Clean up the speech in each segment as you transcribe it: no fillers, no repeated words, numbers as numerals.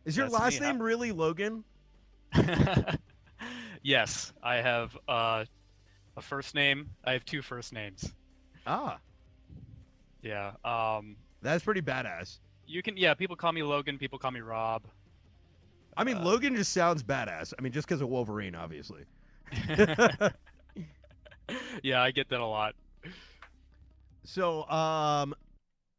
Is your That's me. last name really Logan? Yes, I have a first name. I have two first names. Ah, Yeah. that's pretty badass. You can. Yeah. People call me Logan. People call me Rob. I mean, Uh, Logan just sounds badass. I mean, just because of Wolverine, obviously. yeah, I get that a lot. so,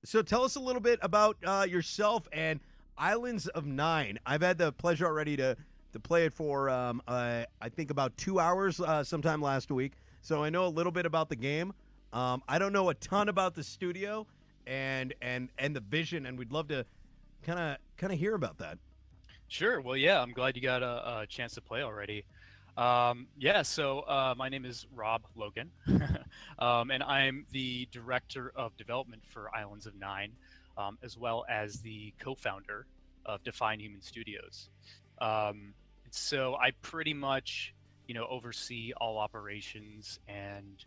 so tell us a little bit about yourself and Islands of Nine. I've had the pleasure already to play it for I think about 2 hours sometime last week. So I know a little bit about the game. I don't know a ton about the studio and the vision, and we'd love to kind of hear about that. Sure. Well, yeah, I'm glad you got a chance to play already. Yeah, so my name is Rob Logan, and I'm the director of development for Islands of Nine, as well as the co-founder of Define Human Studios. So I pretty much, oversee all operations and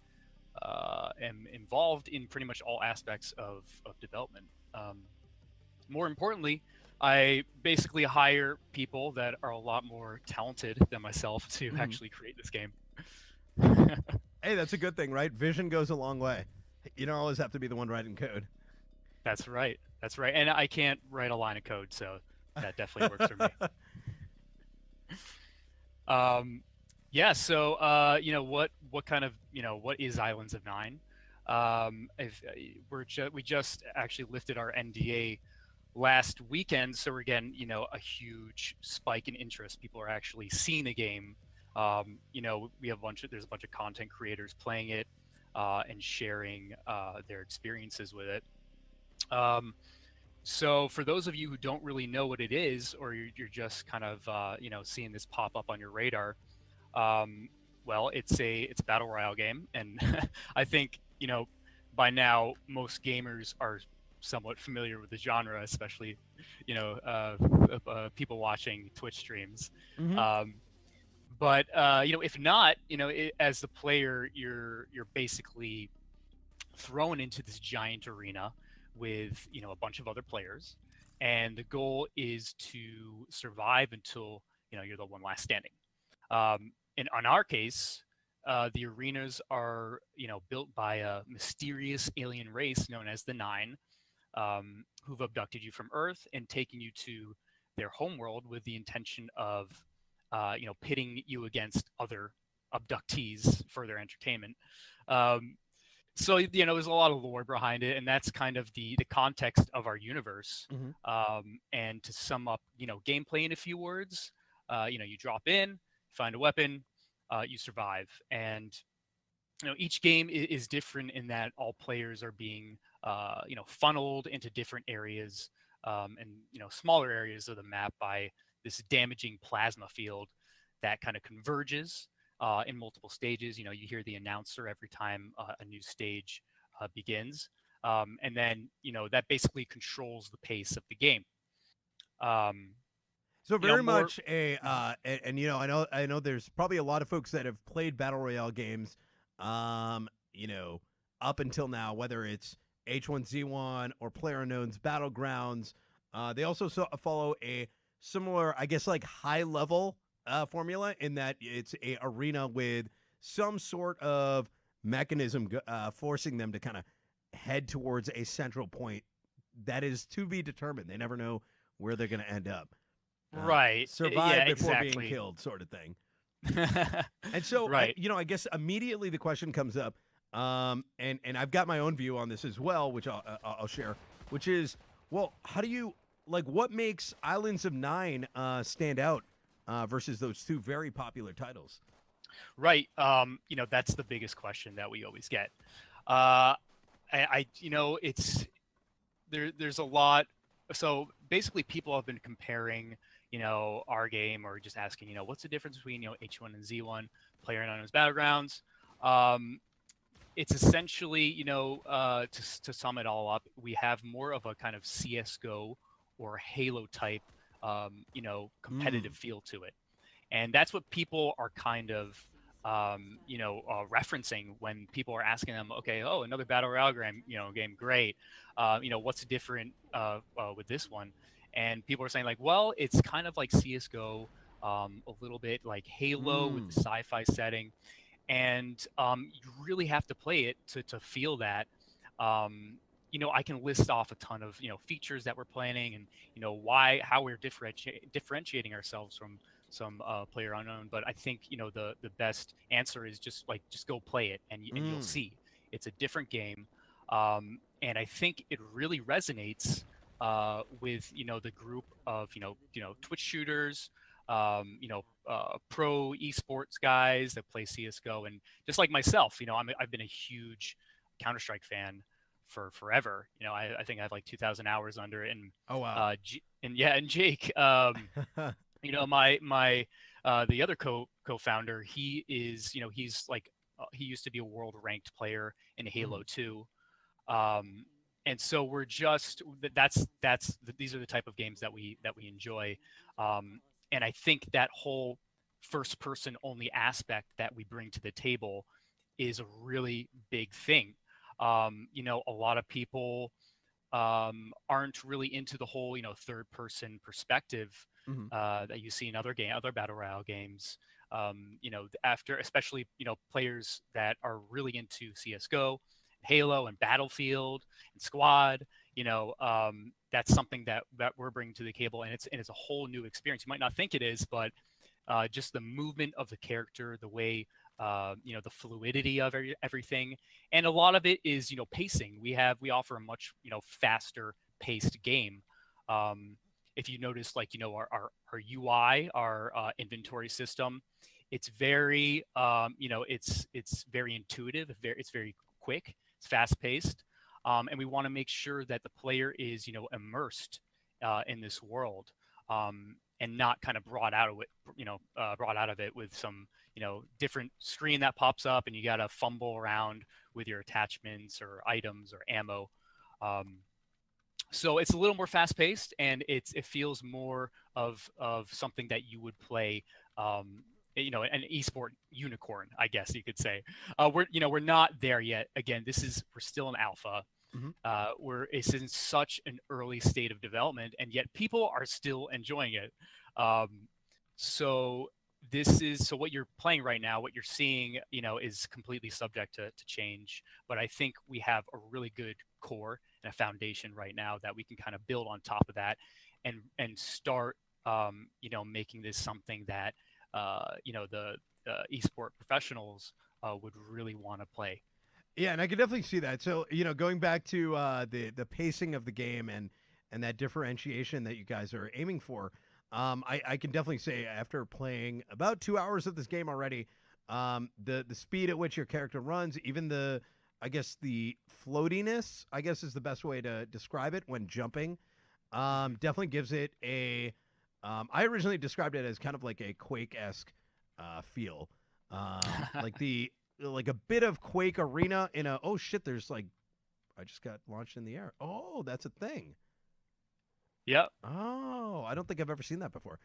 am involved in pretty much all aspects of development. More importantly, I basically hire people that are a lot more talented than myself to Mm-hmm. actually create this game. Hey, that's a good thing, right? Vision goes a long way. You don't always have to be the one writing code. That's right. That's right. And I can't write a line of code, so that definitely works for me. Um, yeah. So, what kind of, what is Islands of Nine? If, we just actually lifted our NDA last weekend, so we're getting, a huge spike in interest. People are actually seeing the game. We have there's a bunch of content creators playing it and sharing their experiences with it. Um, so for those of you who don't really know what it is, or you're just kind of seeing this pop up on your radar, um, well, it's a battle royale game, and I think by now most gamers are somewhat familiar with the genre, especially people watching Twitch streams. Mm-hmm. Um, but if not, as the player, you're basically thrown into this giant arena with a bunch of other players, and the goal is to survive until you're the one last standing. In on our case, the arenas are built by a mysterious alien race known as the Nyne, who've abducted you from Earth and taken you to their homeworld with the intention of pitting you against other abductees for their entertainment. Um, so there's a lot of lore behind it, and that's kind of the context of our universe. Mm-hmm. And to sum up gameplay in a few words, you drop in, find a weapon, you survive. And each game is different in that all players are being funneled into different areas, and smaller areas of the map by this damaging plasma field that kind of converges in multiple stages. You hear the announcer every time a new stage begins, and then that basically controls the pace of the game. Um, So very More. much and I know there's probably a lot of folks that have played battle royale games, um, you know, up until now, whether it's H1Z1 or PlayerUnknown's Battlegrounds. They also follow a similar, I guess, like high level formula in that it's a arena with some sort of mechanism forcing them to kind of head towards a central point that is to be determined. They never know where they're going to end up. Right. Survive Yeah, before being exactly. killed, sort of thing. And so, Right. I guess immediately the question comes up, and I've got my own view on this as well, which I'll share, which is, well, how do you like what makes Islands of Nine stand out versus those two very popular titles? Right. That's the biggest question that we always get. Uh, it's there's a lot. So basically, people have been comparing, our game, or just asking, what's the difference between, H1 and Z1, PlayerUnknown's Battlegrounds. Um, it's essentially, to sum it all up, we have more of a kind of CS:GO or Halo type, Mm. competitive feel to it. And that's what people are kind of referencing when people are asking them, okay, oh, another battle royale game, great. What's different with this one? and people are saying like, well, it's kind of like CS:GO, a little bit like Halo with the Mm. sci-fi setting, and you really have to play it to feel that. Um, I can list off a ton of features that we're planning, and how we're differentiating ourselves from some player unknown. But I think the best answer is just go play it, and you'll Mm. see it's a different game, and I think it really resonates with the group of Twitch shooters, pro esports guys that play CS:GO, and just like myself, I've been a huge Counter-Strike fan for forever. I think I have like 2,000 hours under it, and Oh wow. and Jake, my the other co-founder, he is he's like he used to be a world ranked player in Halo Mhm. 2. um, and so we're just that's these are the type of games that we enjoy, and I think that whole first person only aspect that we bring to the table is a really big thing. A lot of people aren't really into the whole third person perspective Mhm. that you see in other battle royale games. After especially players that are really into CS:GO, Halo, and Battlefield and Squad. That's something that we're bringing to the table, and it's a whole new experience. You might not think it is, but just the movement of the character, the way the fluidity of everything, and a lot of it is pacing. We offer a much faster paced game. Um, if you notice, like our UI, our inventory system, it's very it's very intuitive. It's very quick. It's fast paced, and we want to make sure that the player is immersed in this world. And not kind of brought out of it with some different screen that pops up, and you got to fumble around with your attachments or items or ammo. Um, so it's a little more fast paced, and it feels more of something that you would play. An esport unicorn, I guess you could say. We're not there yet. Again, we're still in alpha. Mhm. It's in such an early state of development, and yet people are still enjoying it. Um, so so what you're playing right now, what you're seeing, is completely subject to change. But I think we have a really good core and a foundation right now that we can kind of build on top of that, and start, making this something that the esport professionals would really want to play. Yeah, and I can definitely see that. So, going back to the pacing of the game and that differentiation that you guys are aiming for, I can definitely say after playing about 2 hours of this game already, the speed at which your character runs, even I guess the floatiness, I guess is the best way to describe it when jumping, Hmm. definitely gives it a. I originally described it as kind of like a Quake esque feel, like a bit of Quake Arena in a. Oh shit! There's like I just got launched in the air. Oh, that's a thing. Yep. Oh, I don't think I've ever seen that before.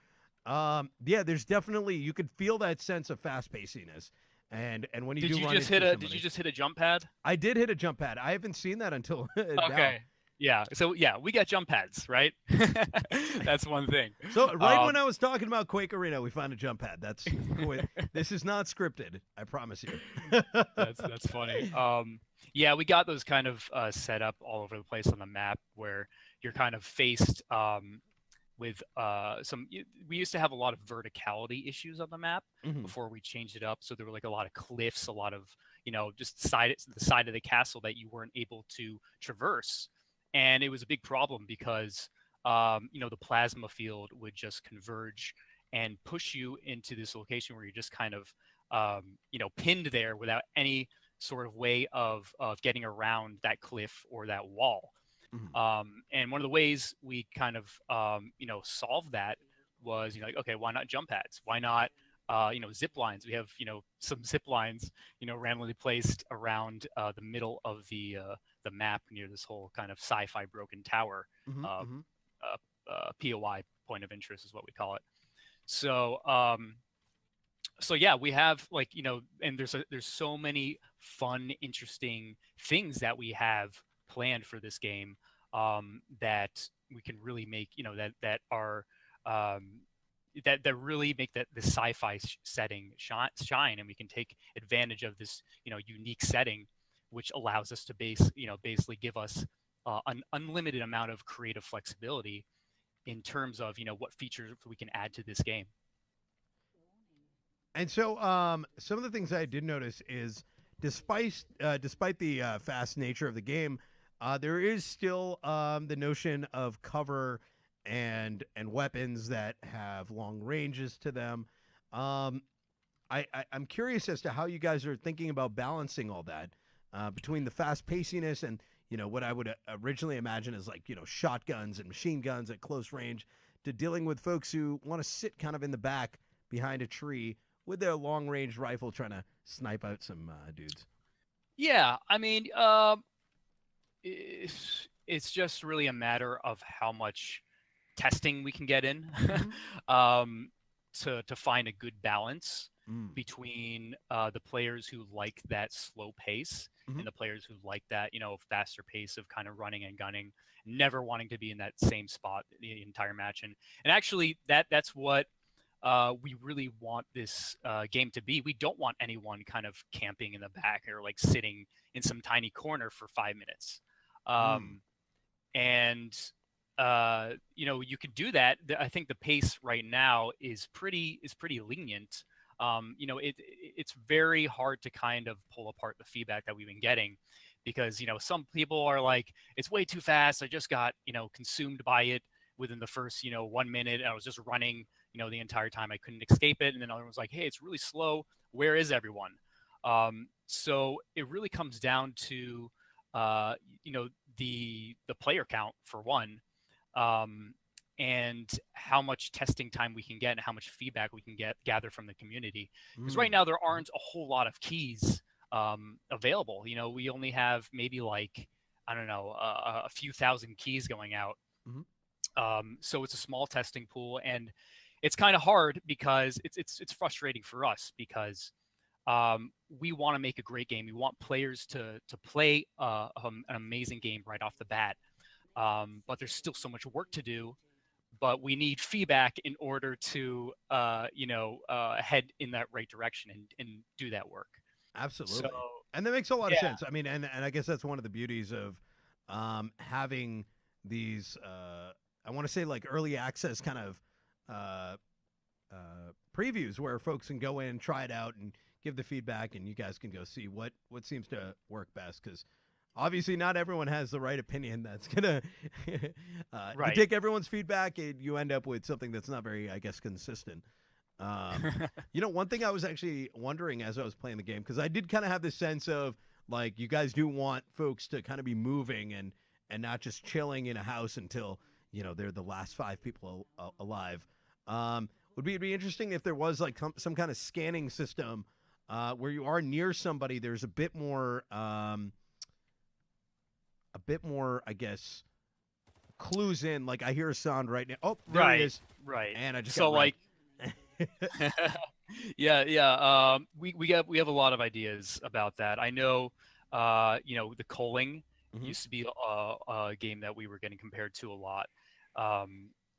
Yeah, there's definitely you could feel that sense of fast paciness, and when you do run into Did you somebody, just hit a jump pad? I did hit a jump pad. I haven't seen that until now. Okay. Yeah. So yeah, we got jump pads, right? That's one thing. So right when Um, I was talking about Quake Arena, we found a jump pad. That's this is not scripted. I promise you. that's funny. Yeah, we got those kind of set up all over the place on the map where you're kind of faced with we used to have a lot of verticality issues on the map Mhm. before we changed it up. So there were like a lot of cliffs, a lot of just the side of the castle that you weren't able to traverse, and it was a big problem because the plasma field would just converge and push you into this location where you're just kind of pinned there without any sort of way of getting around that cliff or that wall. Mhm. And one of the ways we kind of solved that was like, okay, why not jump pads? Why not zip lines? We have some zip lines randomly placed around the middle of the map near this whole kind of sci-fi broken tower. Mhm. Uh, Mhm. POI, point of interest is what we call it. So yeah, we have like and there's so many fun, interesting things that we have planned for this game, that really make that are that really make the sci-fi setting shine, and we can take advantage of this unique setting, which allows us to basically give us an unlimited amount of creative flexibility in terms of what features we can add to this game. And so, some of the things I did notice is, despite the fast nature of the game, there is still the notion of cover and weapons that have long ranges to them. Um, I'm curious as to how you guys are thinking about balancing all that between the fast paciness and what I would originally imagine is like shotguns and machine guns at close range, to dealing with folks who want to sit kind of in the back behind a tree with their long range rifle trying to snipe out some dudes. Yeah, I mean, it's just really a matter of how much testing we can get in to find a good balance between the players who like that slow pace and the players who like that faster pace of kind of running and gunning, never wanting to be in that same spot the entire match. And actually that's what we really want this game to be. We don't want anyone kind of camping in the back or like sitting in some tiny corner for 5 minutes. And you could do that. I think the pace right now is pretty lenient. It's very hard to kind of pull apart the feedback that we've been getting, because some people are like, it's way too fast. I just got consumed by it within the first 1 minute. I was just running the entire time. I couldn't escape it. And then other was like, hey, it's really slow. Where is everyone? So it really comes down to the player count for one, and how much testing time we can get and how much feedback we can gather from the community. Because right now there aren't a whole lot of keys available. We only have maybe like, I don't know, a few thousand keys going out. So it's a small testing pool, and it's kind of hard because it's frustrating for us, because we want to make a great game. We want players to play an amazing game right off the bat. But there's still so much work to do. But we need feedback in order to head in that right direction and do that work. Absolutely. So, and that makes a lot of sense. I mean, and I guess that's one of the beauties of having these, I want to say like early access kind of previews where folks can go in, try it out, and give the feedback, and you guys can go see what seems to work best, because obviously not everyone has the right opinion that's gonna you take everyone's feedback and you end up with something that's not very, I guess, consistent. One thing I was actually wondering as I was playing the game, because I did kind of have this sense of like, you guys do want folks to kind of be moving and not just chilling in a house until they're the last 5 people alive. Would be interesting if there was like some kind of scanning system where you are near somebody. There's a bit more, I guess, clues in. Like, I hear a sound right now. Oh, there he is. Right. And I just so like, yeah. We have a lot of ideas about that. I know, the culling used to be a game that we were getting compared to a lot.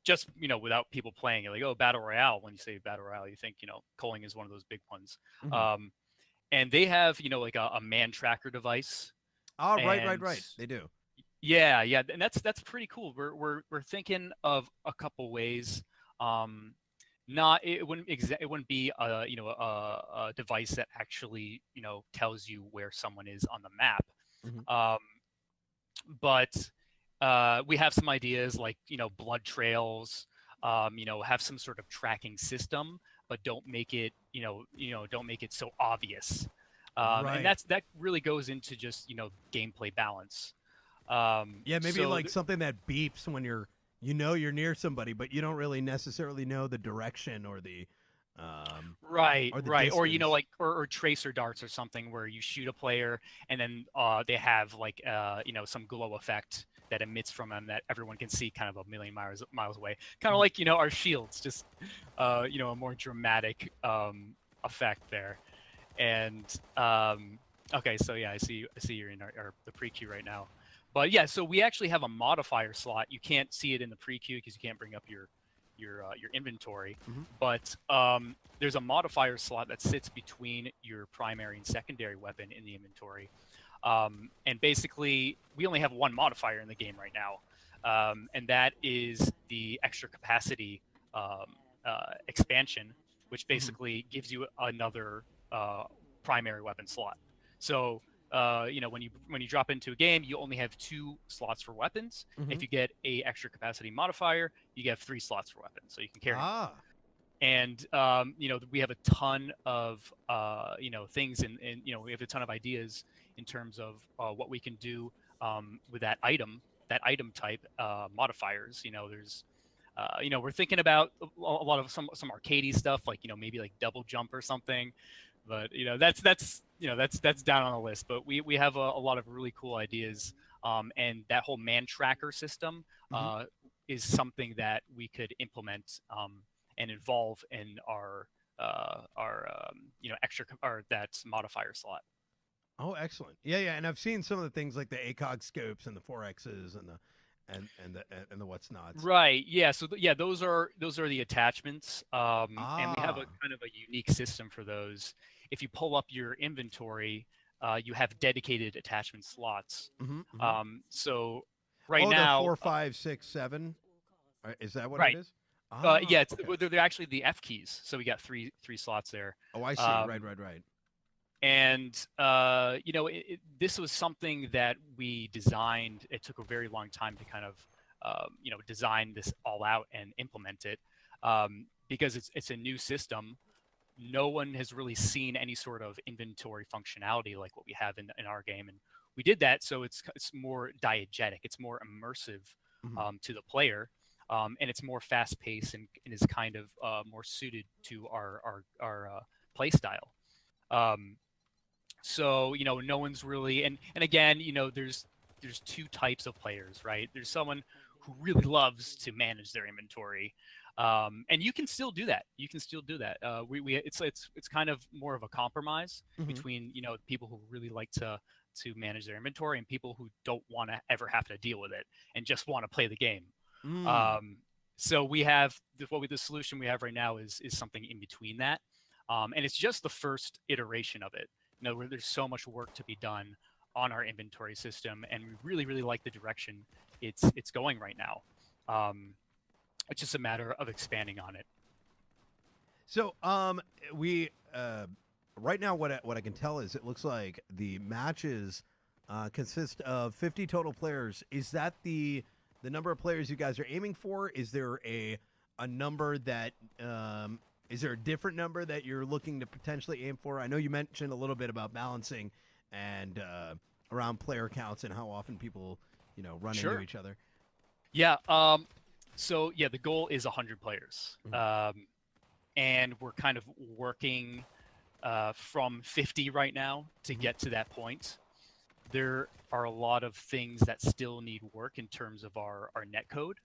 Just without people playing it, like, oh, battle royale. When you say battle royale, you think culling is one of those big ones. And they have like a man tracker device. Oh, right. They do. Yeah, and that's pretty cool. We're thinking of a couple ways. It wouldn't be a device that actually tells you where someone is on the map. But we have some ideas like blood trails. Have some sort of tracking system, but don't make it so obvious. And that really goes into just gameplay balance. Maybe like something that beeps when you're near somebody, but you don't really necessarily know the direction or the right, or like or tracer darts or something where you shoot a player and then they have like some glow effect that emits from them that everyone can see kind of a million miles away, kind of like our shields, just a more dramatic effect there. And okay, so yeah, I see you're in the pre-queue right now. But yeah, so we actually have a modifier slot. You can't see it in the pre-queue because you can't bring up your inventory. Mm-hmm. But there's a modifier slot that sits between your primary and secondary weapon in the inventory. And basically, we only have one modifier in the game right now, and that is the extra capacity expansion, which basically gives you another primary weapon slot. So when you drop into a game, you only have 2 slots for weapons. Mm-hmm. If you get a extra capacity modifier, you get 3 slots for weapons, so you can carry more. And we have a ton of things, and we have a ton of ideas in terms of what we can do with that item type modifiers. There's we're thinking about a lot of some arcadey stuff, like maybe like double jump or something, but that's down on the list. But we have a lot of really cool ideas, and that whole man tracker system is something that we could implement and involve in our extra or that modifier slot. Oh, excellent! Yeah, and I've seen some of the things like the ACOG scopes and the 4Xs and the what's nots. Right. Yeah. So those are the attachments, and we have a kind of a unique system for those. If you pull up your inventory, you have dedicated attachment slots. So now, the 4, 5, 6, 7. Is that what right. it is? Yeah, they're actually the F keys. So we got three slots there. Oh, I see. Right. And this was something that we designed. It took a very long time to kind of design this all out and implement it, because it's a new system. No one has really seen any sort of inventory functionality like what we have in our game, and we did that so it's more diegetic, it's more immersive to the player, and it's more fast paced and is kind of more suited to our play style. So no one's really, and again, there's 2 types of players, right? There's someone who really loves to manage their inventory, and you can still do that. It's kind of more of a compromise between people who really like to manage their inventory and people who don't want to ever have to deal with it and just want to play the game. So we have the solution we have right now is something in between that, and it's just the first iteration of it. Where there's so much work to be done on our inventory system, and we really, really like the direction it's going right now. It's just a matter of expanding on it. So we right now what I can tell is it looks like the matches consist of 50 total players. Is that the number of players you guys are aiming for? Is there a number that is there a different number that you're looking to potentially aim for? I know you mentioned a little bit about balancing and around player counts and how often people, run into each other. Yeah. So the goal is 100 players, and we're kind of working from 50 right now to get to that point. There are a lot of things that still need work in terms of our netcode.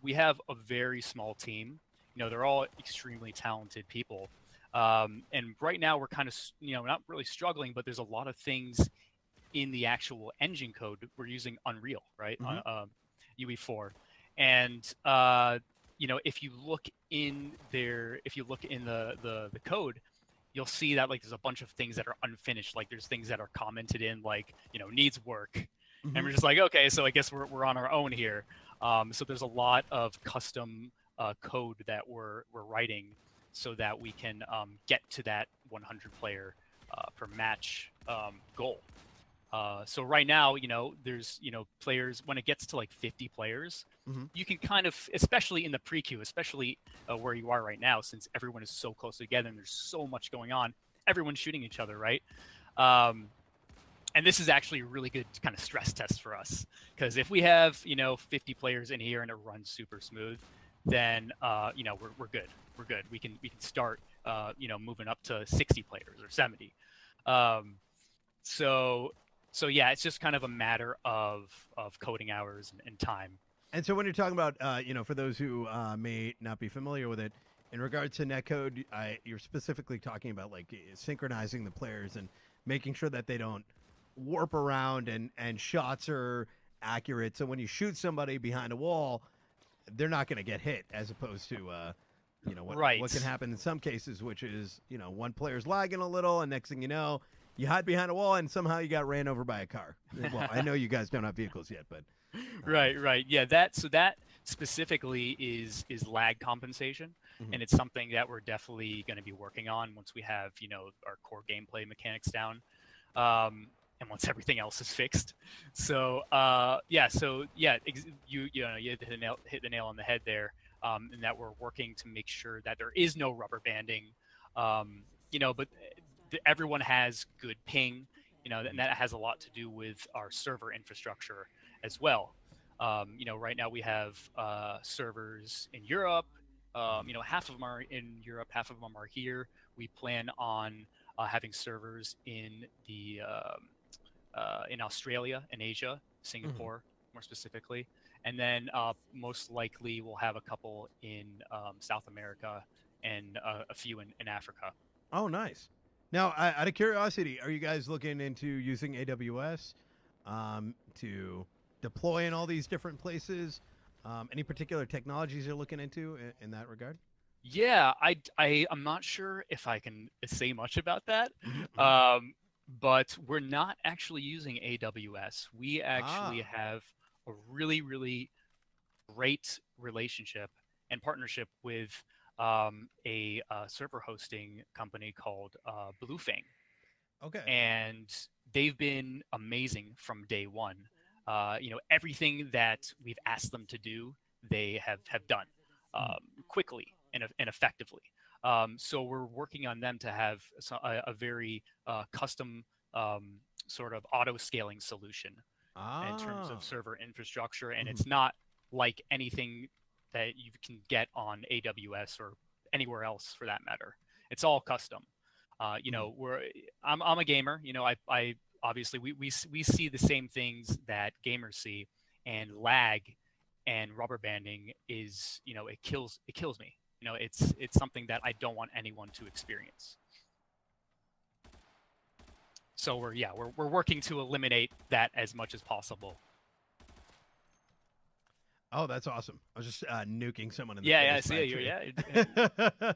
We have a very small team. They're all extremely talented people. And right now we're kind of, not really struggling, but there's a lot of things in the actual engine code. We're using Unreal, right? UE4. And, if you look in there, if you look in the code, you'll see that there's a bunch of things that are unfinished. Like there's things that are commented in needs work. And we're just like, okay, so I guess we're on our own here. So there's a lot of custom code that we're writing so that we can get to that 100 player per match goal. So right now, there's players, when it gets to 50 players, you can kind of, especially in the pre-queue, especially where you are right now, since everyone is so close together and there's so much going on, everyone's shooting each other, right? And this is actually a really good kind of stress test for us, because if we have 50 players in here and it runs super smooth, then we're good. We can start moving up to 60 players or 70. So yeah, it's just kind of a matter of coding hours and time. And so when you're talking about for those who may not be familiar with it, in regards to netcode, you're specifically talking about synchronizing the players and making sure that they don't warp around and shots are accurate. So when you shoot somebody behind a wall, they're not going to get hit, as opposed to what can Right. happen in some cases, which is one player's lagging a little, and next thing you know, you hide behind a wall and somehow you got ran over by a car. Well, I know you guys don't have vehicles yet, but Right. Yeah, that specifically is lag compensation, mhm. and it's something that we're definitely going to be working on once we have our core gameplay mechanics down, and once everything else is fixed. You hit the nail on the head there, and that we're working to make sure that there is no rubber banding, but everyone has good ping, and that has a lot to do with our server infrastructure as well. Right now we have servers in Europe. Half of them are in Europe, half of them are here. We plan on having servers in Australia and Asia, Singapore more specifically, and then most likely we'll have a couple in South America and a few in Africa. Oh, nice. Now, out of curiosity, are you guys looking into using AWS to deploy in all these different places? Any particular technologies you're looking into in that regard? Yeah, I'm not sure if I can say much about that, Mm-hmm. but we're not actually using AWS. We actually Ah, have a really, really great relationship and partnership with a server hosting company called Bluefang, okay. and they've been amazing from day one. Everything that we've asked them to do, they have done Mhm. quickly and effectively. So we're working on them to have a very custom sort of auto scaling solution in terms of Ah. server infrastructure, and Mhm. it's not like anything that you can get on AWS or anywhere else for that matter. It's all custom. Mhm. I'm a gamer. I obviously we see the same things that gamers see, and lag and rubber banding is it kills me. It's something that I don't want anyone to experience. So we're working to eliminate that as much as possible. Oh, that's awesome. I was just nuking someone in the Yeah, face see by a you. tree. Yeah.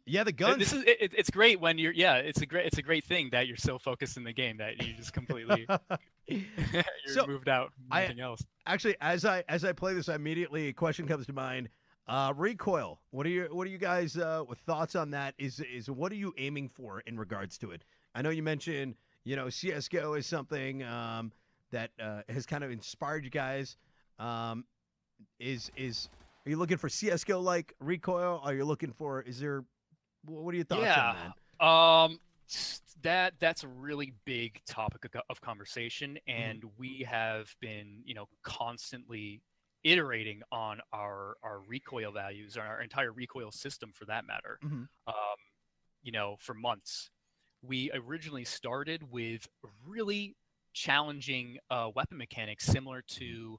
Yeah, the guns. It's great when it's a great thing that you're so focused in the game that you just completely you're So, moved out from I everything else. actually, as I play this, immediately a question comes to mind. Recoil. What are you guys thoughts on that? Is what are you aiming for in regards to it? I know you mentioned CS:GO is something that has kind of inspired you guys. Um, is are you looking for CS:GO like recoil? Are you looking for? Is there? What are your thoughts on Yeah. that? Um that's a really big topic of conversation, Hmm. and we have been, constantly iterating on our recoil values, or our entire recoil system for that matter. Hmm. Um, for months. We originally started with really challenging weapon mechanics similar to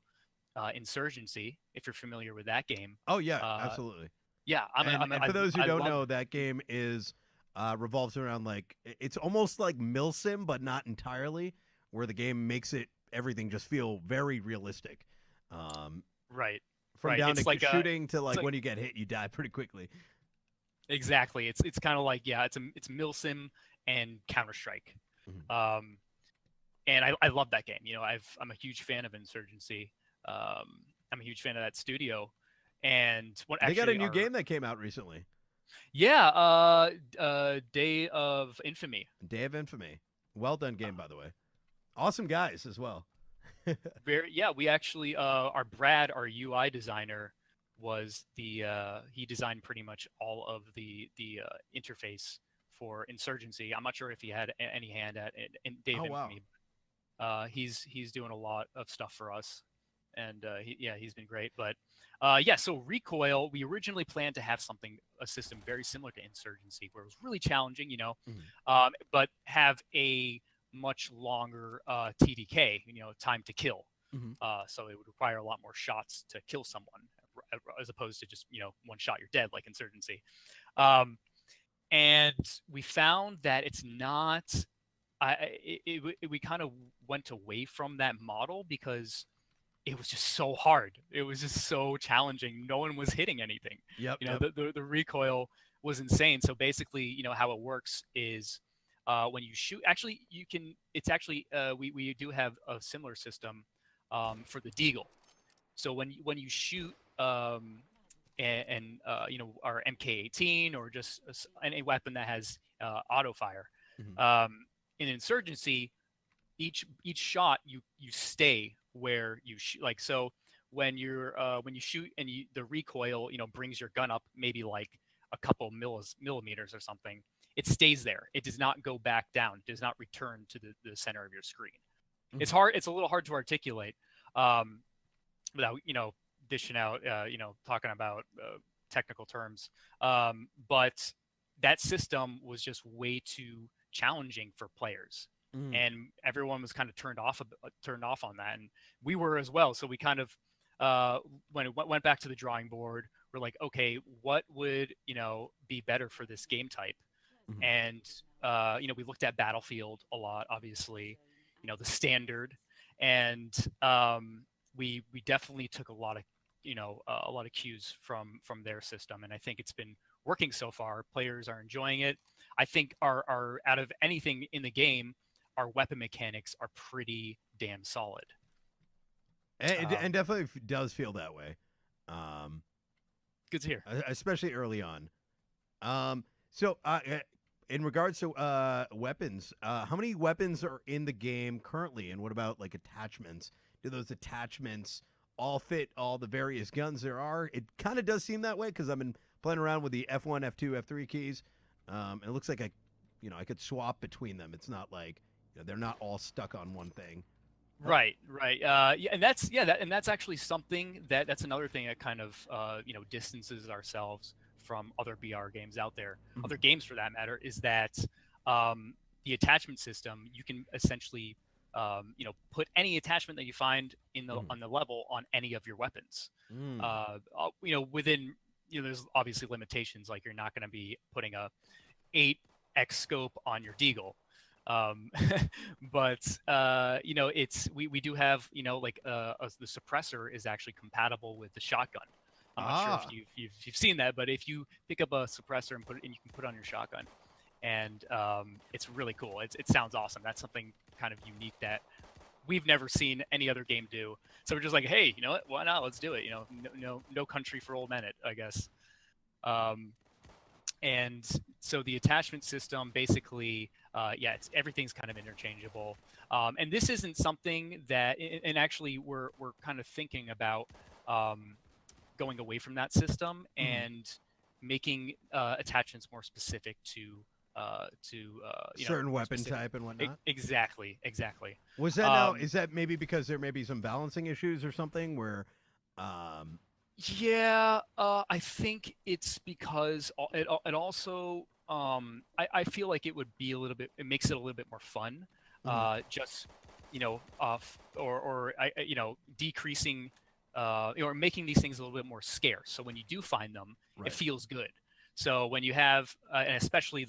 Insurgency, if you're familiar with that game. Oh yeah, Uh, absolutely. yeah, I'm a, And I'm a, and I, for those who I don't love. know, that game is revolves around like it's almost like milsim, but not entirely. Where the game makes it everything just feel very realistic. Um, Right, from right. down It's to like a, shooting to it's like like when you get hit, you die pretty quickly. exactly. It's kind of like, yeah, it's Milsim and Counter Strike. Mhm. Um, and I love that game. I'm a huge fan of Insurgency. I'm a huge fan of that studio, and what They got a actually new are game that came out recently, yeah, Day of Infamy. Day of Infamy. Well done game, by the way. Awesome guys as well. We actually our Brad, our UI designer, was he designed pretty much all of the interface for Insurgency. I'm not sure if he had any hand at it in Day of Oh wow. Infamy. He's doing a lot of stuff for us, and he's been great. But so Recoil, we originally planned to have a system very similar to Insurgency, where it was really challenging, Mhm. but have a much longer TDK, time to kill. Mhm. So it would require a lot more shots to kill someone, as opposed to just one shot you're dead like Insurgency. Um, and we found that it's not we kind of went away from that model because it was just so hard. It was just so challenging. No one was hitting anything. Yep, You know, yep. the recoil was insane. So basically, how it works is when you shoot, actually, you can, it's actually, we do have a similar system for the deagle. So when you shoot, our MK18 or just any weapon that has auto fire, Mhm. in insurgency, each shot you stay where you shoot. Like, so when you shoot and the recoil brings your gun up maybe like a couple millimeters or something, it stays there. It does not go back down. It does not return to the center of your screen. It's Mhm. hard. It's a little hard to articulate um, without dishing out talking about technical terms. But that system was just way too challenging for players, Mhm. and everyone was kind of turned off on that, and we were as well. So we kind of when it went back to the drawing board, we're like, okay, what would be better for this game type? Mhm. And we looked at Battlefield a lot, obviously, the standard, and we definitely took a lot of cues from their system, and I think it's been working so far. Players are enjoying it. I think our out of anything in the game, our weapon mechanics are pretty damn solid. And Um, definitely does feel that way, um, Good to hear. especially early on. Um, so, in regards to weapons, how many weapons are in the game currently, and what about like attachments? Do those attachments all fit all the various guns there are? It kind of does seem that way because I've been playing around with the F1, F2, F3 keys. And it looks like I could swap between them. It's not like they're not all stuck on one thing. Huh. Right, right. Yeah, and that's actually something that's another thing that kind of distances ourselves from other BR games out there, other Mhm. games for that matter, is that the attachment system, you can essentially put any attachment that you find in the Mhm. on the level on any of your weapons. Mm. Within there's obviously limitations, like you're not going to be putting a 8x scope on your deagle. Um, but we do have like the suppressor is actually compatible with the shotgun. I'm not sure if Ah. you've seen that, but if you pick up a suppressor and you can put it on your shotgun, and it's really cool. It sounds awesome. That's something kind of unique that we've never seen any other game do. So we're just like, hey, you know what? Why not? Let's do it. No country for old men, I guess. Um, and so the attachment system basically, everything's kind of interchangeable. And this isn't something that, and actually, we're kind of thinking about going away from that system Mhm. and making attachments more specific Certain more weapon specific. type and whatnot. Exactly, exactly. Was that now? Um, Is that maybe because there may be some balancing issues or something where, um, Yeah, I think it's because it also I feel like it would be a little bit, it makes it a little bit more fun, mhm, just off or decreasing or making these things a little bit more scarce. So when you do find them, it right? feels good. So when you have and especially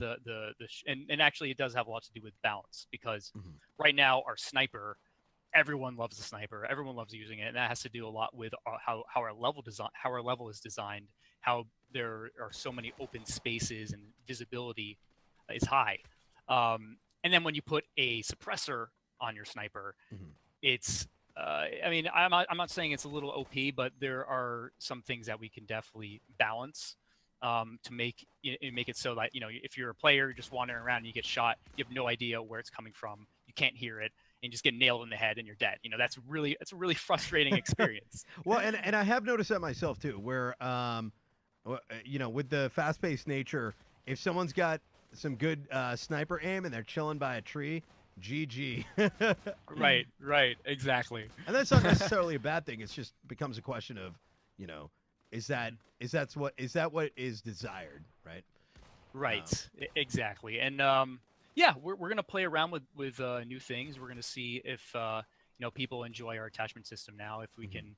and actually it does have a lot to do with balance, because Mhm, right now our sniper, everyone loves the sniper. Everyone loves using it, and that has to do a lot with how our level is designed, how there are so many open spaces and visibility is high. And then when you put a suppressor on your sniper, mhm. it's I mean, I'm not saying it's a little OP, but there are some things that we can definitely balance to make it so that if you're a player just wandering around and you get shot, you have no idea where it's coming from, you can't hear it, and you just get nailed in the head and you're dead. It's a really frustrating experience. Well, and I have noticed that myself too, where with the fast paced nature, if someone's got some good sniper aim and they're chilling by a tree, GG. Right, right, exactly. And that's not necessarily a bad thing. It's just becomes a question of, you know, Mhm. is that what is desired, right? Um, Right, exactly. And we're gonna play around with new things. We're gonna see if people enjoy our attachment system now. If we mhm. can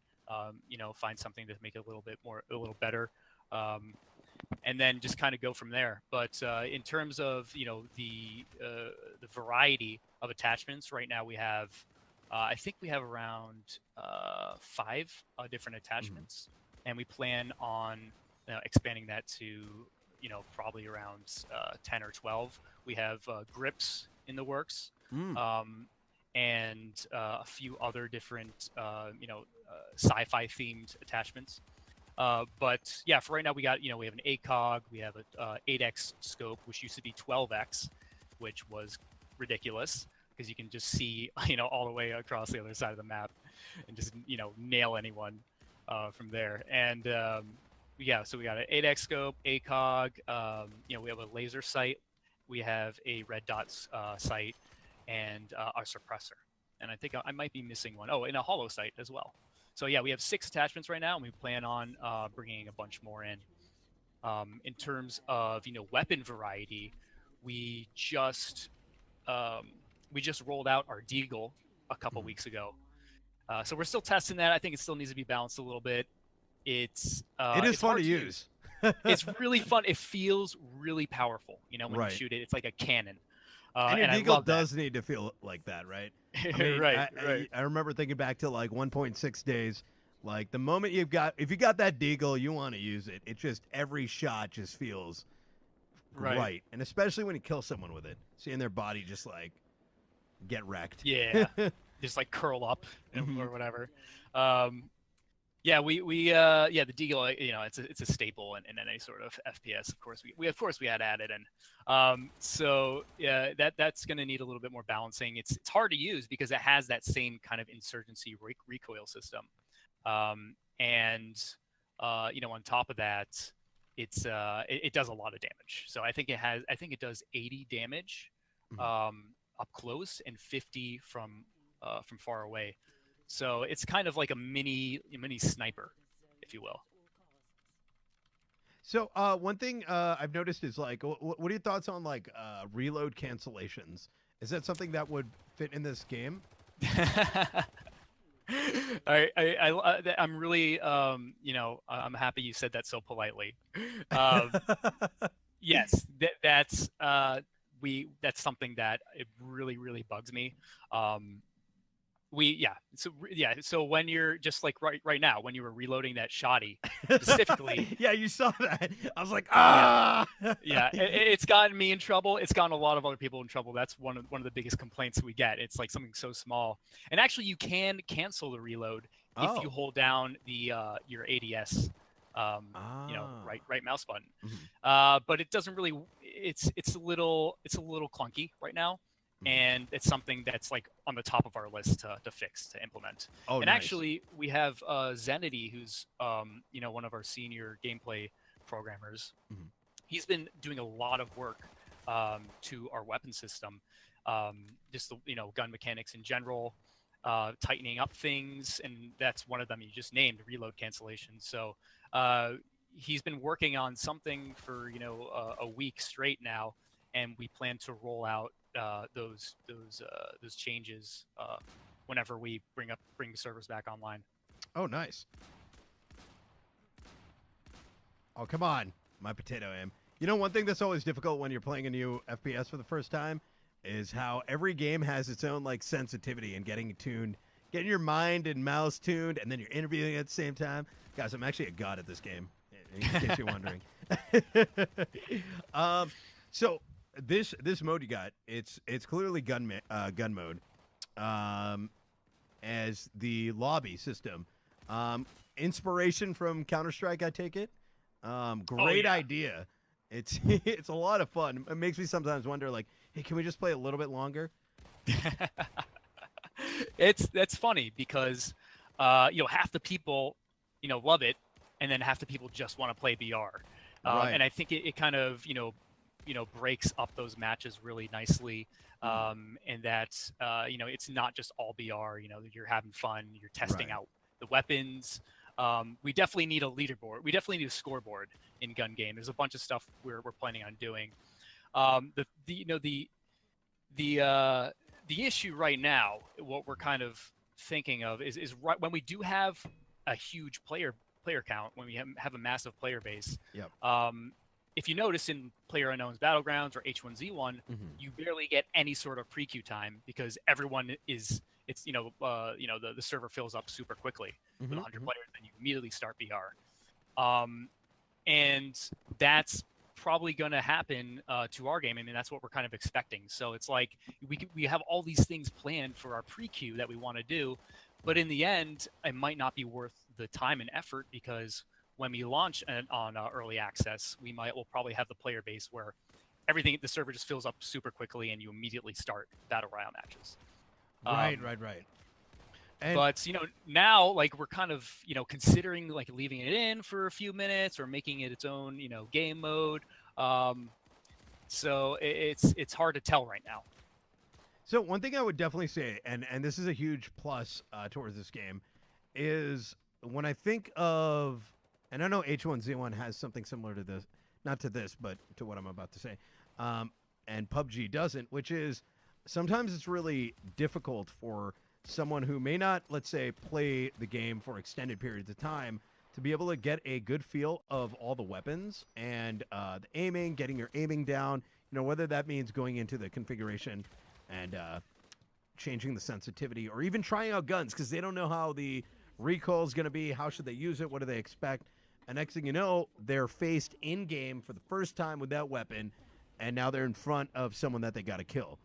find something to make it a little better. Um, and then just kind of go from there. But in terms of the variety of attachments, right now we have I think we have around 5 different attachments, and we plan on expanding that to probably around 10 or 12. We have grips in the works, and a few other different sci-fi themed attachments. But yeah, for right now we got we have an ACOG, we have a 8x scope, which used to be 12x, which was ridiculous because you can just see all the way across the other side of the map and just nail anyone from there. And yeah, so we got an 8x scope, ACOG, we have a laser sight, we have a red dot sight, and our suppressor. And I think I might be missing one. Oh, and a hollow sight as well. So yeah, we have 6 attachments right now, and we plan on bringing a bunch more in. In terms of weapon variety, we just rolled out our Deagle a couple weeks ago. So we're still testing that. I think it still needs to be balanced a little bit. It is fun to use. It's really fun. It feels really powerful. When you shoot it, it's like a cannon. And your Deagle does need to feel like that, right? I mean, right. I remember thinking back to like 1.6 days. Like the moment if you got that Deagle, you want to use it. It just every shot just feels right, and especially when you kill someone with it, seeing their body just like get wrecked. Yeah, just like curl up or whatever. Yeah, the Deagle, it's a staple in any sort of FPS. Of course, we had added, and so yeah, that's going to need a little bit more balancing. It's hard to use because it has that same kind of insurgency recoil system, and on top of that, it does a lot of damage. So I think it does 80 damage up close and 50 from far away. So it's kind of like a mini sniper, if you will. So one thing I've noticed is like, what are your thoughts on like reload cancellations? Is that something that would fit in this game? I'm really I'm happy you said that so politely. Yes, that's something that it really bugs me. So when you're just like right now when you were reloading that shoddy specifically, yeah, you saw that. I was like, it's gotten me in trouble. It's gotten a lot of other people in trouble. That's one of the biggest complaints we get. It's like something so small, and actually you can cancel the reload if you hold down the your ADS right mouse button. But it doesn't really. It's a little clunky right now. And it's something that's like on the top of our list to fix, to implement. Oh, and nice. Actually, we have ZenID, who's one of our senior gameplay programmers. He's been doing a lot of work to our weapon system, just the gun mechanics in general, tightening up things, and that's one of them you just named, reload cancellation. So he's been working on something for a week straight now, and we plan to roll out those changes whenever we bring the servers back online. Oh, nice. Oh, come on, my potato aim. One thing that's always difficult when you're playing a new FPS for the first time is how every game has its own like sensitivity and getting tuned, getting your mind and mouse tuned, and then you're interviewing at the same time. Guys, I'm actually a god at this game, in case you're wondering. So this mode you got, it's clearly gun mode, as the lobby system. Inspiration from Counter-Strike, I take it. Great idea. It's it's a lot of fun. It makes me sometimes wonder, like, hey, can we just play a little bit longer? That's funny because half the people love it, and then half the people just want to play BR. Right. And I think it kind of breaks up those matches really nicely, and that it's not just all BR. You're having fun, you're testing out the weapons. We definitely need a leaderboard. We definitely need a scoreboard in gun game. There's a bunch of stuff we're planning on doing. The issue right now, what we're kind of thinking of is right when we do have a huge player player count, when we have a massive player base, Yep. if you notice in PlayerUnknown's Battlegrounds or H1Z1, Mm-hmm. you barely get any sort of pre-queue time because everyone is it's the server fills up super quickly with 100 players, and you immediately start BR. And that's probably going to happen to our game. I mean, that's what we're kind of expecting. So it's like we have all these things planned for our pre-queue that we want to do, but in the end, it might not be worth the time and effort because when we launch on early access, we'll probably have the player base where the server just fills up super quickly and you immediately start battle royale matches. Right. And but now like we're kind of considering like leaving it in for a few minutes or making it its own game mode. So it's hard to tell right now. So one thing I would definitely say, and this is a huge plus towards this game, is when I think of, and I know H1Z1 has something similar to this, not to this, but to what I'm about to say, and PUBG doesn't, which is sometimes it's really difficult for someone who may not, let's say, play the game for extended periods of time to be able to get a good feel of all the weapons and the aiming, getting your aiming down, whether that means going into the configuration and changing the sensitivity or even trying out guns because they don't know how the recoil is going to be, how should they use it, what do they expect, and next thing you know, they're faced in-game for the first time with that weapon, and now they're in front of someone that they got to kill.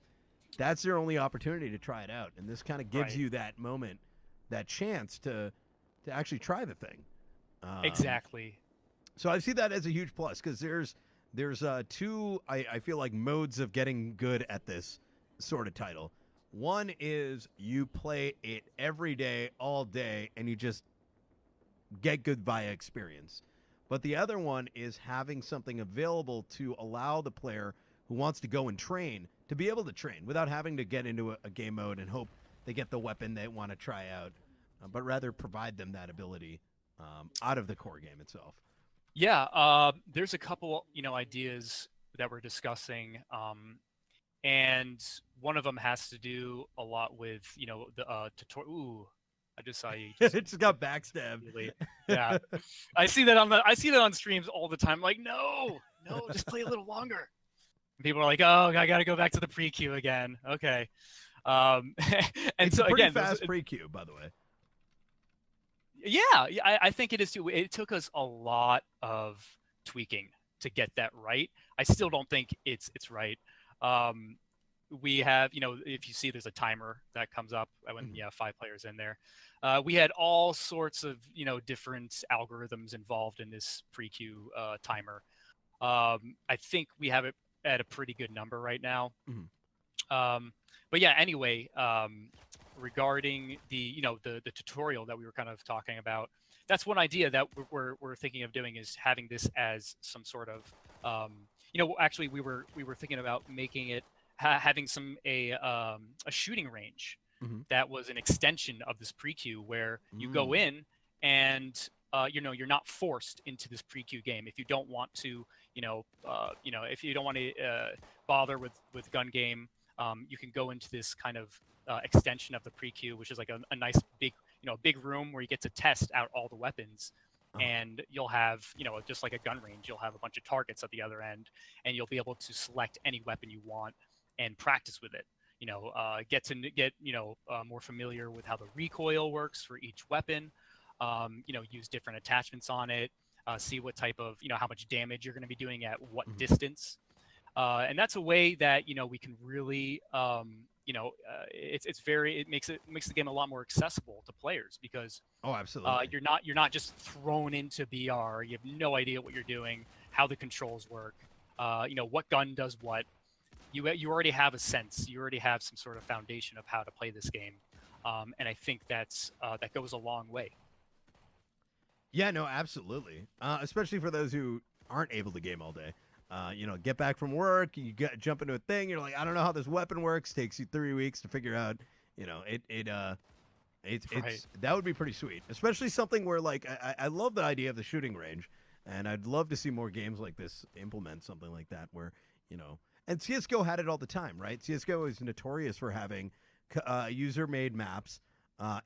That's their only opportunity to try it out, and this kind of gives you that moment, that chance to actually try the thing. Exactly. So I see that as a huge plus because there's two I feel like modes of getting good at this sort of title. One is you play it every day, all day, and you just get good via experience. But the other one is having something available to allow the player who wants to go and train to be able to train without having to get into a game mode and hope they get the weapon they want to try out, but rather provide them that ability out of the core game itself. Yeah, there's a couple, ideas that we're discussing, and one of them has to do a lot with, the tutorial. Ooh, I just saw you. It just got backstabbed. Yeah, I see that on streams all the time. Like, no, just play a little longer. People are like, oh, I got to go back to the pre-queue again. Okay. And it's so a pretty again, fast pre-queue, by the way. Yeah, I think it is too. It took us a lot of tweaking to get that right. I still don't think it's right. We have, if you see there's a timer that comes up when you have 5 players in there. We had all sorts of, different algorithms involved in this pre-queue timer. I think we have it at a pretty good number right now. But yeah, anyway, regarding the the tutorial that we were kind of talking about, that's one idea that we're thinking of doing, is having this as some sort of actually we were thinking about making it having a shooting range that was an extension of this pre-queue where you go in and you're not forced into this pre-queue game if you don't want to if you don't want to bother with gun game. You can go into this kind of extension of the pre-queue, which is like a nice big room where you get to test out all the weapons. And you'll have, just like a gun range, you'll have a bunch of targets at the other end, and you'll be able to select any weapon you want and practice with it. Get more familiar with how the recoil works for each weapon. Use different attachments on it. See what type of, how much damage you're going to be doing at what distance. And that's a way that we can really it makes the game a lot more accessible to players because absolutely you're not just thrown into BR. You have no idea what you're doing, how the controls work, what gun does what. You already have a sense. You already have some sort of foundation of how to play this game, and I think that goes a long way. Yeah, no, absolutely. Especially for those who aren't able to game all day. Get back from work, you jump into a thing, you're like, I don't know how this weapon works, takes you 3 weeks to figure out, that would be pretty sweet. Especially something where, like, I love the idea of the shooting range, and I'd love to see more games like this implement something like that where, and CSGO had it all the time, right? CSGO is notorious for having user-made maps,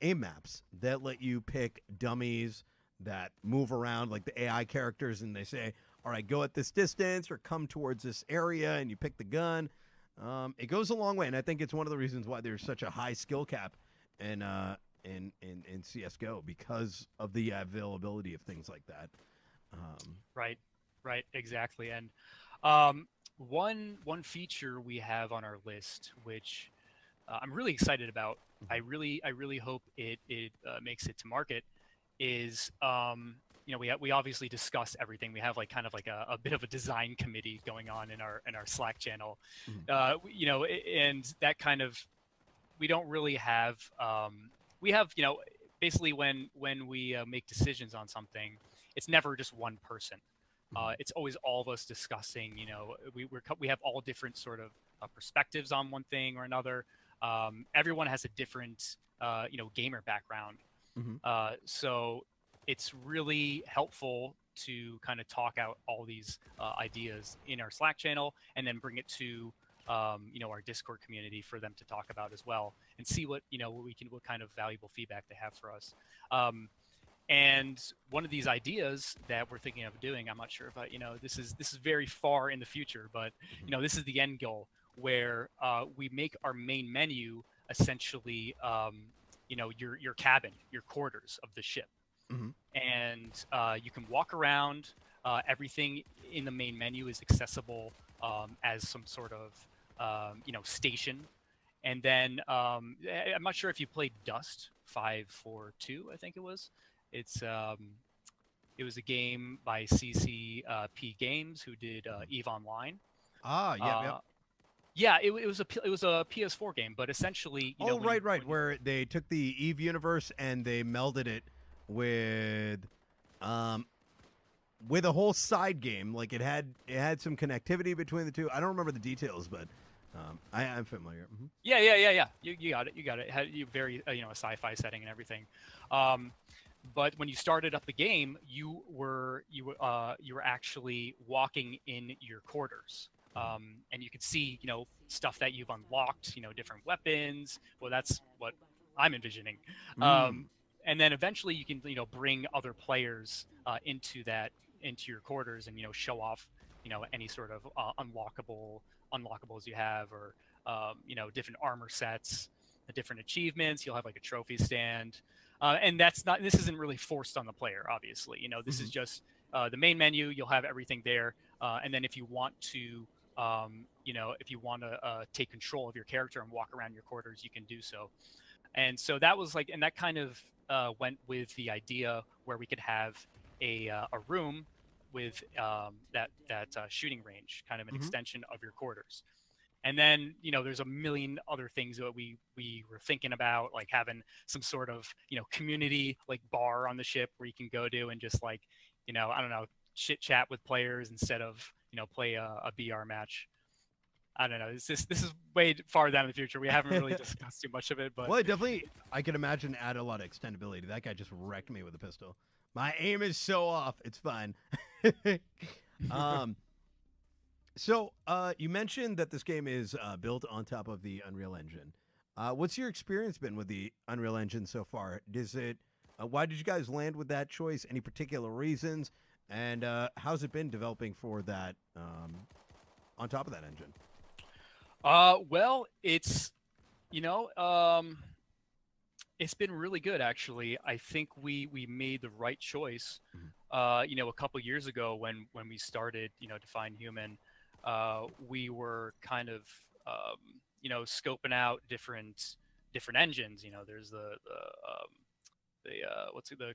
aim maps that let you pick dummies that move around like the AI characters, and they say, "All right, go at this distance or come towards this area," and you pick the gun. It goes a long way, and I think it's one of the reasons why there's such a high skill cap in in CS:GO because of the availability of things like that. Right, right, exactly. And one feature we have on our list, which I'm really excited about. I really hope it makes it to market. Is we obviously discuss everything. We have like kind of like a bit of a design committee going on in our Slack channel. And that kind of, we don't really have we have basically when we make decisions on something, it's never just one person. It's always all of us discussing. We have all different sort of perspectives on one thing or another. Everyone has a different gamer background. So it's really helpful to kind of talk out all these ideas in our Slack channel and then bring it to our Discord community for them to talk about as well, and see what kind of valuable feedback they have for us. And one of these ideas that we're thinking of doing, I'm not sure if this is very far in the future, but this is the end goal, where we make our main menu essentially your cabin, your quarters of the ship. And you can walk around. Everything in the main menu is accessible as some sort of station. And then I'm not sure if you played Dust 542, I think it was. It was a game by CCP Games, who did EVE Online. Yeah, it was a PS4 game, but essentially, where they took the EVE universe and they melded it with a whole side game. Like it had some connectivity between the two. I don't remember the details, but I'm familiar. Yeah. You got it. It had very a sci-fi setting and everything. But when you started up the game, you were actually walking in your quarters. And you could see, stuff that you've unlocked, different weapons. Well, that's what I'm envisioning. And then eventually you can, bring other players into your quarters and, show off, any sort of unlockables you have, or, different armor sets, different achievements. You'll have like a trophy stand. And this isn't really forced on the player, obviously. This is just the main menu. You'll have everything there. And then if you want to, take control of your character and walk around your quarters, you can do so. And so that was and that kind of went with the idea where we could have a room with that shooting range, kind of an extension of your quarters. And then, there's a million other things that we were thinking about, like having some sort of, community like bar on the ship where you can go to and just I don't know, chit chat with players instead of, play a BR match. I don't know. This is way far down in the future. We haven't really discussed too much of it, but well, it definitely, I can imagine, add a lot of extendability. That guy just wrecked me with a pistol. My aim is so off. It's fine. So you mentioned that this game is built on top of the Unreal Engine. What's your experience been with the Unreal Engine so far? Why did you guys land with that choice? Any particular reasons? And how's it been developing for that on top of that engine? Well, it's it's been really good, actually. I think we made the right choice. A couple years ago when we started, Define Human, we were kind of scoping out different engines. There's the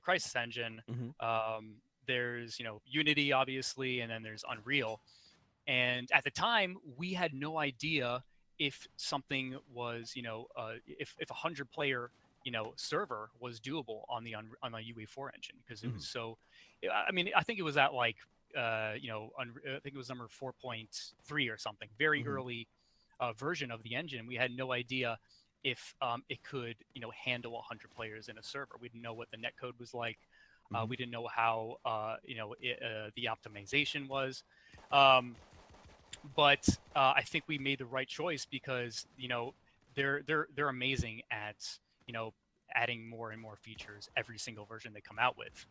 Crisis engine. There's Unity, obviously, and then there's Unreal. And at the time, we had no idea if something was, if a 100-player, server was doable on the UE4 engine, because it was so. I mean, I think it was at I think it was number 4.3 or something, very early version of the engine. We had no idea if it could, handle 100 players in a server. We didn't know what the netcode was like. We didn't know how, the optimization was. But I think we made the right choice because, they're amazing at, adding more and more features every single version they come out with.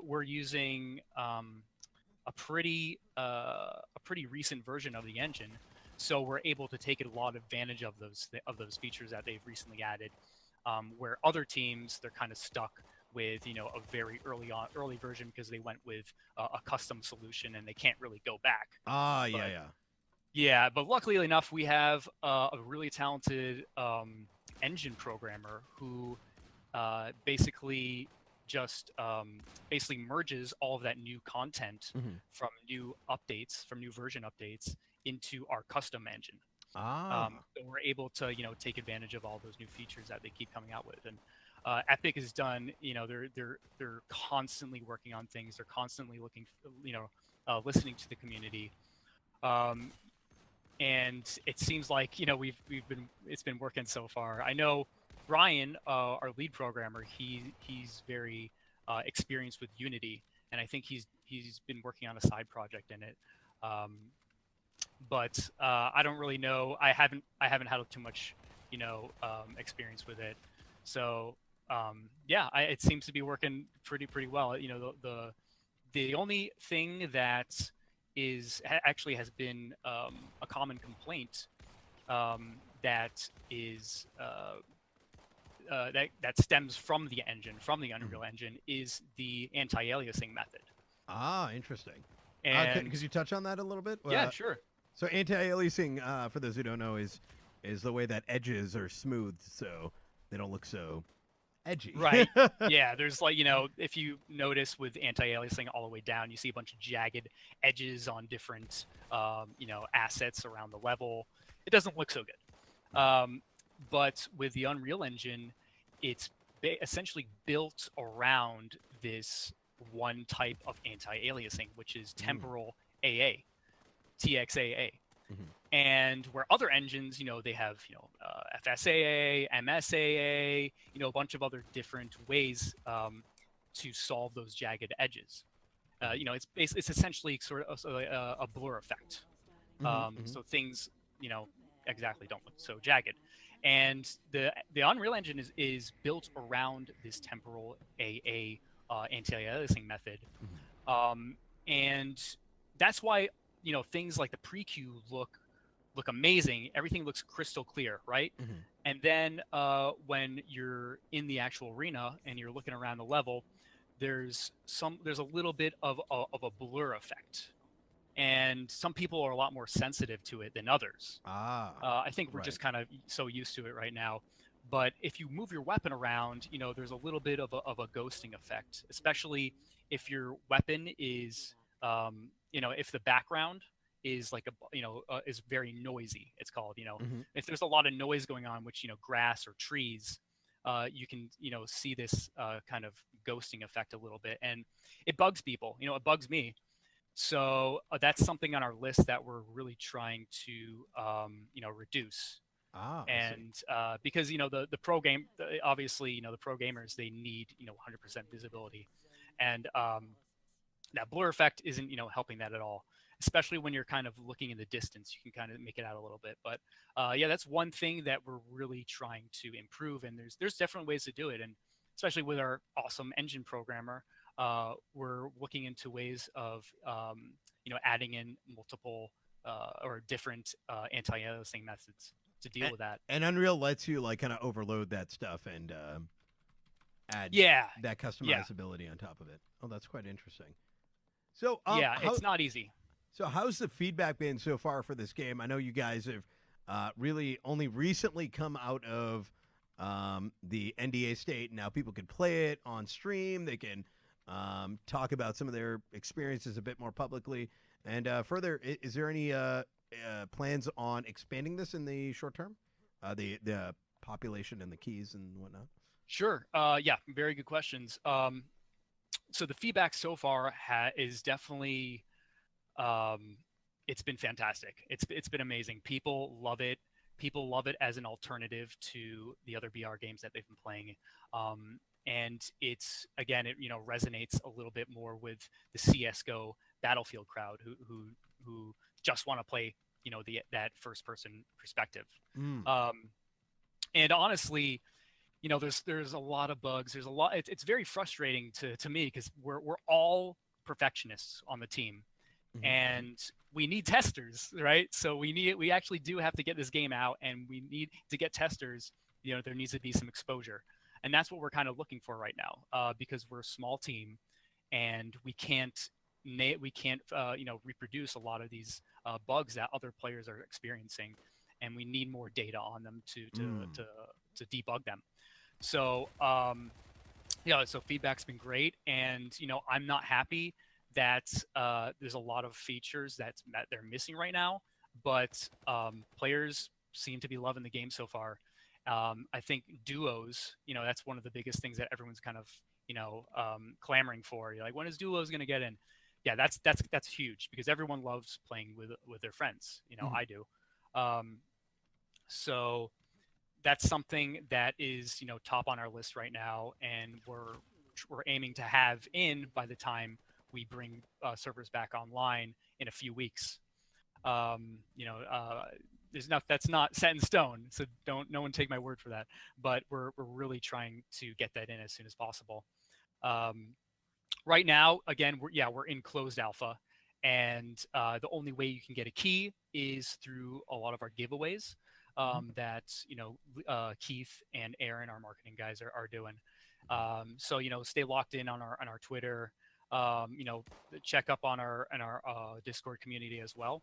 We're using a pretty recent version of the engine, so we're able to take a lot of advantage of those features that they've recently added. Where other teams, they're kind of stuck with a very early version because they went with a custom solution and they can't really go back. Ah, yeah, But yeah. yeah, but luckily enough, we have a really talented engine programmer who basically just basically merges all of that new content Mhm. from new version updates into our custom engine. Ah, So we're able to take advantage of all those new features that they keep coming out with. And Epic has done, they're constantly working on things. They're constantly looking, listening to the community. Um, and it seems like it's been working so far. I know Ryan, our lead programmer, he's very experienced with Unity, and I think he's been working on a side project in it. Um, but I don't really know. I haven't had too much experience with it. So yeah, it seems to be working pretty well. The only thing that actually has been a common complaint that is that stems from the engine, from the mhm. Unreal Engine, is the anti-aliasing method. Ah, interesting. And Could you touch on that a little bit? yeah, sure. So anti-aliasing, for those who don't know, is the way that edges are smoothed so they don't look so edgy. Right. Yeah, there's if you notice with anti-aliasing all the way down, you see a bunch of jagged edges on different, assets around the level. It doesn't look so good. But with the Unreal Engine, it's essentially built around this one type of anti-aliasing, which is Mm. temporal AA, TXAA. Mhm. And where other engines, they have FSAA, MSAA, a bunch of other different ways to solve those jagged edges. It's essentially sort of a blur effect. Mhm. Mhm. So things exactly don't look so jagged. And the Unreal Engine is built around this temporal AA anti-aliasing method, Mhm. um, and that's why things like the pre-queue look amazing. Everything looks crystal clear, right? Mhm. And then when you're in the actual arena and you're looking around the level, there's a little bit of a blur effect, and some people are a lot more sensitive to it than others. Ah, I think we're right. just kind of so used to it right now. But if you move your weapon around, there's a little bit of a ghosting effect, especially if your weapon is, if the background is like is very noisy. It's called, Mhm. if there's a lot of noise going on, which grass or trees, you can see this kind of ghosting effect a little bit, and it bugs people. It bugs me. So that's something on our list that we're really trying to reduce. Ah, I see. And because the pro game, obviously the pro gamers, they need 100% visibility, and that blur effect isn't helping that at all. Especially when you're kind of looking in the distance, you can kind of make it out a little bit. But yeah, that's one thing that we're really trying to improve, and there's different ways to do it, and especially with our awesome engine programmer, we're looking into ways of adding in multiple or different anti-aliasing methods to deal And, with that. and Unreal lets you like kind of overload that stuff and add Yeah, that yeah, customizability on top of it. Oh, that's quite interesting. So, yeah. It's not easy. how's the feedback been so far for this game? I know you guys have really only recently come out of the NDA state. Now people can play it on stream. They can talk about some of their experiences a bit more publicly. And further, is there any plans on expanding this in the short term? The population and the keys and whatnot. Sure. Yeah, very good questions. So the feedback so far is definitely um, it's been fantastic. It's been amazing. People love it. People love it as an alternative to the other BR games that they've been playing. And it's again, it resonates a little bit more with the CS:GO Battlefield crowd who just want to play that first person perspective. Mm. Um, and honestly, there's a lot of bugs. There's a lot. It's very frustrating to me because we're all perfectionists on the team, and we need testers, right? So we actually do have to get this game out, and we need to get testers. There needs to be some exposure, and that's what we're kind of looking for right now, because we're a small team, and we can't reproduce a lot of these bugs that other players are experiencing, and we need more data on them to debug them. So so feedback's been great, and I'm not happy that there's a lot of features that they're missing right now, but players seem to be loving the game so far. I think duos, that's one of the biggest things that everyone's kind of clamoring for. You're like, when is duos going to get in? Yeah, that's huge, because everyone loves playing with their friends. I do. So that's something that is top on our list right now, and we're aiming to have in by the time we bring servers back online in a few weeks. That's not set in stone, so no one take my word for that. But we're really trying to get that in as soon as possible. Right now, again, we're in closed alpha, and the only way you can get a key is through a lot of our giveaways that Keith and Aaron, our marketing guys, are doing. So stay locked in on our Twitter. Check up on our Discord community as well,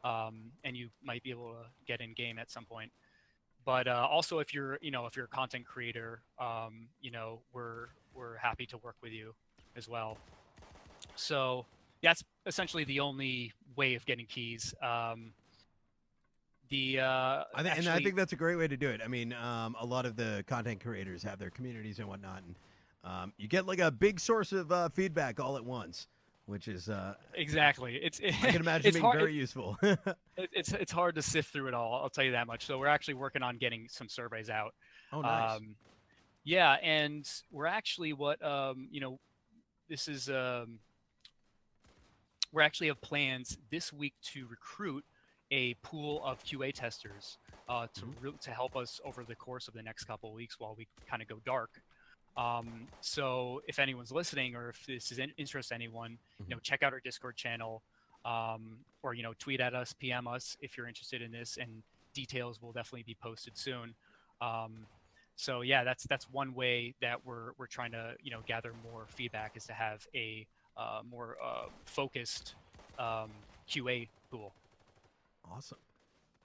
and you might be able to get in game at some point. But also, if you're a content creator, we're happy to work with you as well. So that's essentially the only way of getting keys. I think that's a great way to do it. I mean, a lot of the content creators have their communities and whatnot, and you get like a big source of feedback all at once, which is exactly. I can imagine being very useful. It's hard to sift through it all. I'll tell you that much. So we're actually working on getting some surveys out. Oh, nice. Yeah, and we're actually this is we actually have plans this week to recruit a pool of QA testers to help us over the course of the next couple of weeks while we kind of go dark. So if anyone's listening, or if this is interest anyone, check out our Discord channel, or tweet at us, PM us if you're interested in this, and details will definitely be posted soon. So yeah, that's one way that we're trying to gather more feedback, is to have a more focused QA pool. Awesome.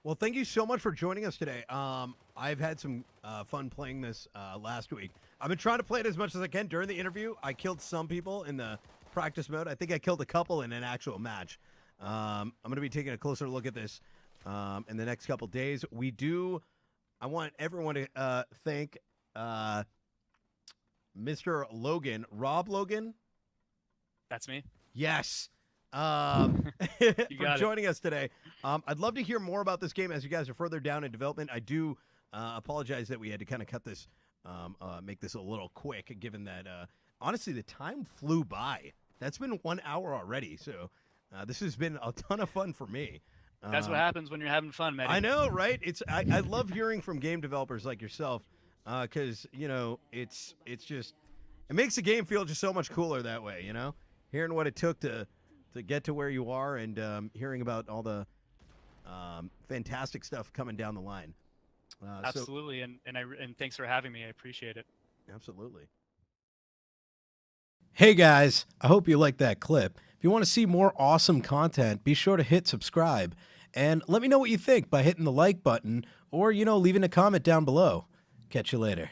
Well, thank you so much for joining us today. I've had some fun playing this last week. I've been trying to play it as much as I can during the interview. I killed some people in the practice mode. I think I killed a couple in an actual match. I'm going to be taking a closer look at this in the next couple days. I want everyone to thank Mr. Logan. Rob Logan? That's me. Yes. For joining us today. I'd love to hear more about this game as you guys are further down in development. I do apologize that we had to kind of cut this, make this a little quick, given that, honestly, the time flew by. That's been 1 hour already, so this has been a ton of fun for me. That's what happens when you're having fun, man. I know, right? I love hearing from game developers like yourself, because it's just, it makes the game feel just so much cooler that way. Hearing what it took to get to where you are, and hearing about all the fantastic stuff coming down the line. Absolutely, and thanks for having me. I appreciate it. Absolutely. Hey guys, I hope you liked that clip. If you want to see more awesome content, be sure to hit subscribe, and let me know what you think by hitting the like button, or leaving a comment down below. Catch you later.